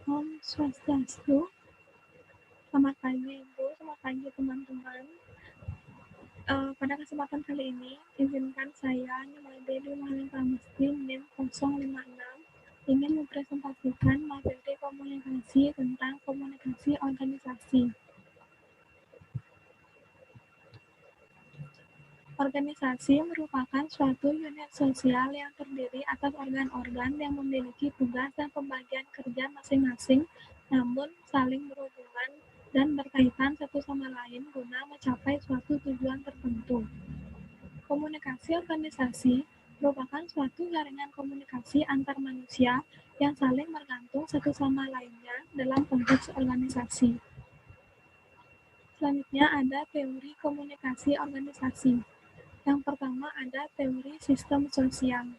Om Swastiastu. Selamat pagi Ibu, selamat pagi teman-teman. Pada kesempatan kali ini, izinkan saya, Nyumaide Muhammad Pramesti, NIM 056, ingin mempresentasikan materi komunikasi tentang komunikasi organisasi. Organisasi merupakan suatu unit sosial yang terdiri atas organ-organ yang memiliki tugas dan pembagian kerja masing-masing, namun saling berhubungan dan berkaitan satu sama lain guna mencapai suatu tujuan tertentu. Komunikasi organisasi merupakan suatu jaringan komunikasi antar manusia yang saling bergantung satu sama lainnya dalam konteks organisasi. Selanjutnya ada teori komunikasi organisasi. Yang pertama ada teori sistem sosial.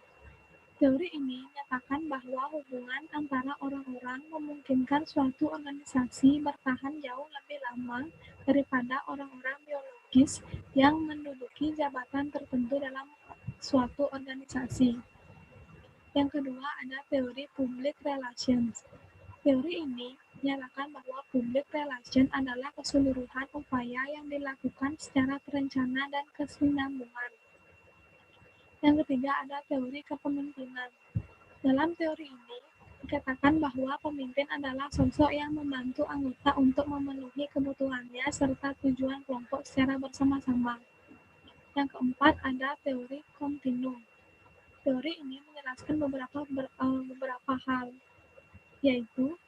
Teori ini menyatakan bahwa hubungan antara orang-orang memungkinkan suatu organisasi bertahan jauh lebih lama daripada orang-orang biologis yang menduduki jabatan tertentu dalam suatu organisasi. Yang kedua ada teori public relations. Teori ini menyatakan bahwa public relation adalah keseluruhan upaya yang dilakukan secara terencana dan kesinambungan. Yang ketiga ada teori kepemimpinan. Dalam teori ini, dikatakan bahwa pemimpin adalah sosok yang membantu anggota untuk memenuhi kebutuhannya serta tujuan kelompok secara bersama-sama. Yang keempat ada teori kontinum. Teori ini menjelaskan beberapa hal, yaitu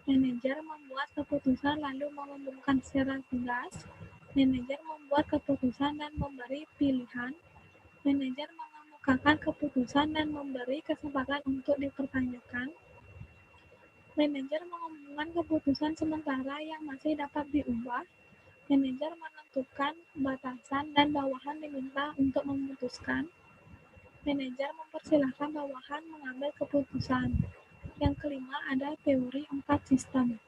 manajer membuat keputusan lalu mengumumkan secara tegas, manajer membuat keputusan dan memberi pilihan, manajer mengemukakan keputusan dan memberi kesempatan untuk dipertanyakan, manajer mengumumkan keputusan sementara yang masih dapat diubah, manajer menentukan batasan dan bawahan diminta untuk memutuskan, manajer mempersilahkan bawahan mengambil keputusan. Yang kelima ada teori 4 sistem.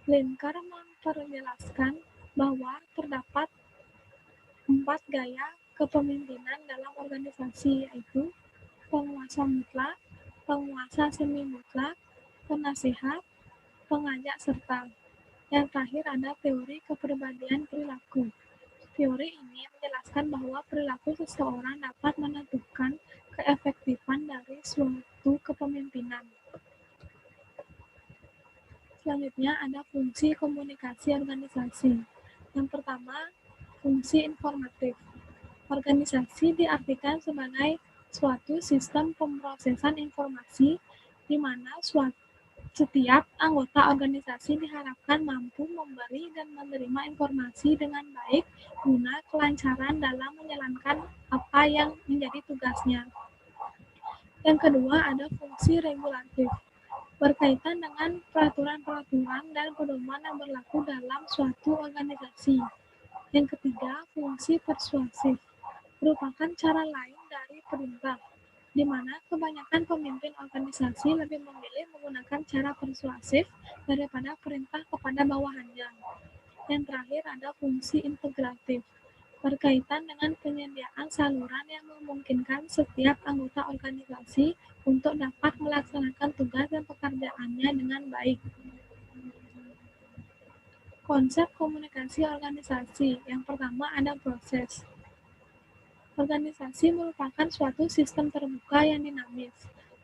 Linker memperjelaskan bahwa terdapat 4 gaya kepemimpinan dalam organisasi, yaitu penguasa mutlak, penguasa semi mutlak, penasihat, pengajak serta. Yang terakhir ada teori kepribadian perilaku. Teori ini menjelaskan bahwa perilaku seseorang dapat menentukan keefektifan dari suatu kepemimpinan. Selanjutnya ada fungsi komunikasi organisasi. Yang pertama, fungsi informatif. Organisasi diartikan sebagai suatu sistem pemrosesan informasi di mana setiap anggota organisasi diharapkan mampu memberi dan menerima informasi dengan baik guna kelancaran dalam menjalankan apa yang menjadi tugasnya. Yang kedua ada fungsi regulatif, berkaitan dengan peraturan-peraturan dan pedoman yang berlaku dalam suatu organisasi. Yang ketiga, fungsi persuasif, merupakan cara lain dari perintah, di mana kebanyakan pemimpin organisasi lebih memilih menggunakan cara persuasif daripada perintah kepada bawahannya. Yang terakhir ada fungsi integratif, berkaitan dengan penyediaan saluran yang memungkinkan setiap anggota organisasi untuk dapat melaksanakan tugas dan pekerjaannya dengan baik. Konsep komunikasi organisasi. Yang pertama ada proses. Organisasi merupakan suatu sistem terbuka yang dinamis.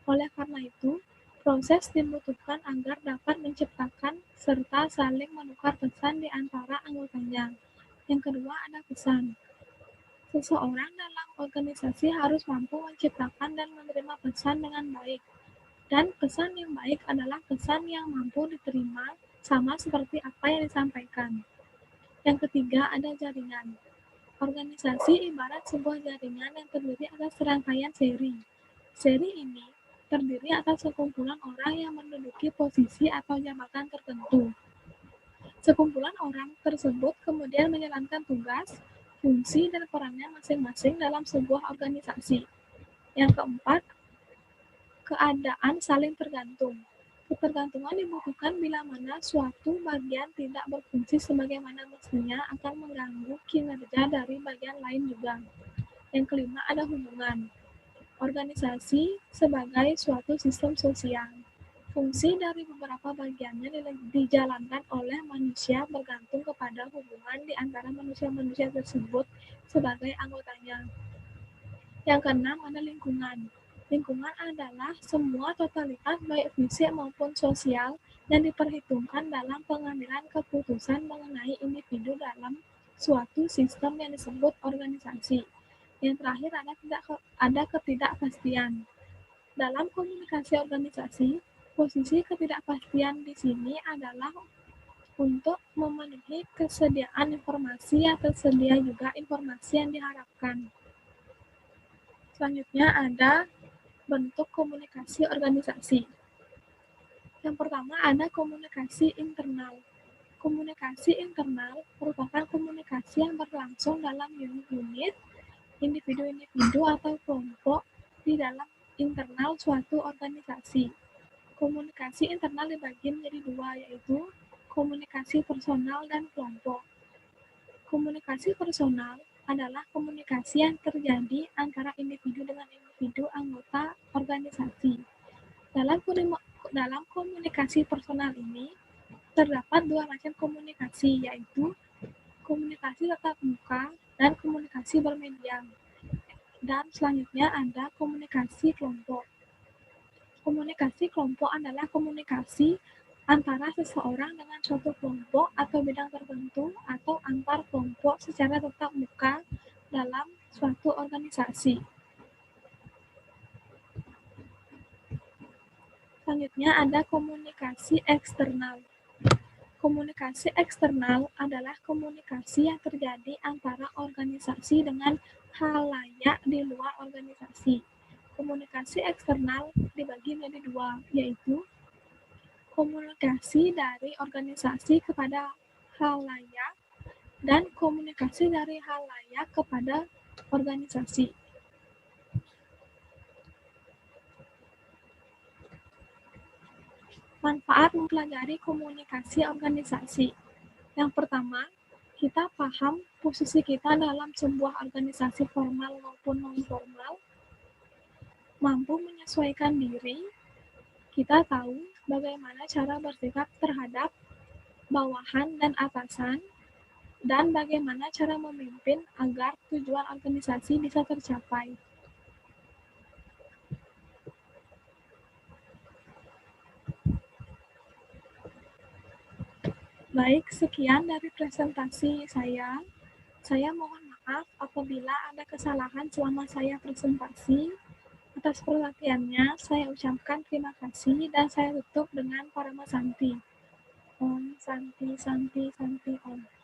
Oleh karena itu, proses dibutuhkan agar dapat menciptakan serta saling menukar pesan di antara anggotanya. Yang kedua ada pesan. Seseorang dalam organisasi harus mampu menciptakan dan menerima pesan dengan baik. Dan pesan yang baik adalah pesan yang mampu diterima sama seperti apa yang disampaikan. Yang ketiga ada jaringan. Organisasi ibarat sebuah jaringan yang terdiri atas serangkaian seri. Seri ini terdiri atas sekumpulan orang yang menduduki posisi atau jabatan tertentu. Sekumpulan orang tersebut kemudian menjalankan tugas, fungsi, dan perannya masing-masing dalam sebuah organisasi. Yang keempat, keadaan saling tergantung. Ketergantungan dibutuhkan bila mana suatu bagian tidak berfungsi sebagaimana mestinya akan mengganggu kinerja dari bagian lain juga. Yang kelima ada hubungan. Organisasi sebagai suatu sistem sosial. Fungsi dari beberapa bagiannya dijalankan oleh manusia bergantung kepada hubungan di antara manusia-manusia tersebut sebagai anggotanya. Yang keenam ada lingkungan. Lingkungan adalah semua totalitas baik fisik maupun sosial yang diperhitungkan dalam pengambilan keputusan mengenai individu dalam suatu sistem yang disebut organisasi. Yang terakhir ada ketidakpastian. Dalam komunikasi organisasi, posisi ketidakpastian di sini adalah untuk memenuhi kesediaan informasi yang tersedia juga informasi yang diharapkan. Selanjutnya ada bentuk komunikasi organisasi. Yang pertama ada komunikasi internal. Komunikasi internal merupakan komunikasi yang berlangsung dalam unit-unit, individu-individu atau kelompok di dalam internal suatu organisasi. Komunikasi internal dibagi menjadi dua, yaitu komunikasi personal dan kelompok. Komunikasi personal adalah komunikasi yang terjadi antara individu dengan individu anggota organisasi. Dalam komunikasi personal ini, terdapat dua macam komunikasi, yaitu komunikasi tatap muka dan komunikasi bermedia. Dan selanjutnya ada komunikasi kelompok. Komunikasi kelompok adalah komunikasi antara seseorang dengan suatu kelompok atau bidang tertentu atau antar kelompok secara tatap muka dalam suatu organisasi. Selanjutnya ada komunikasi eksternal. Komunikasi eksternal adalah komunikasi yang terjadi antara organisasi dengan khalayak di luar organisasi. Komunikasi eksternal dibagi menjadi dua, yaitu komunikasi dari organisasi kepada khalayak dan komunikasi dari khalayak kepada organisasi. Manfaat mempelajari komunikasi organisasi. Yang pertama, kita paham posisi kita dalam sebuah organisasi formal maupun non-formal, mampu menyesuaikan diri, kita tahu bagaimana cara bersikap terhadap bawahan dan atasan, dan bagaimana cara memimpin agar tujuan organisasi bisa tercapai. Baik, sekian dari presentasi saya. Saya mohon maaf apabila ada kesalahan selama saya presentasi. Atas perhatiannya, saya ucapkan terima kasih dan saya tutup dengan Parama Santi. Om Santi Santi Santi Om.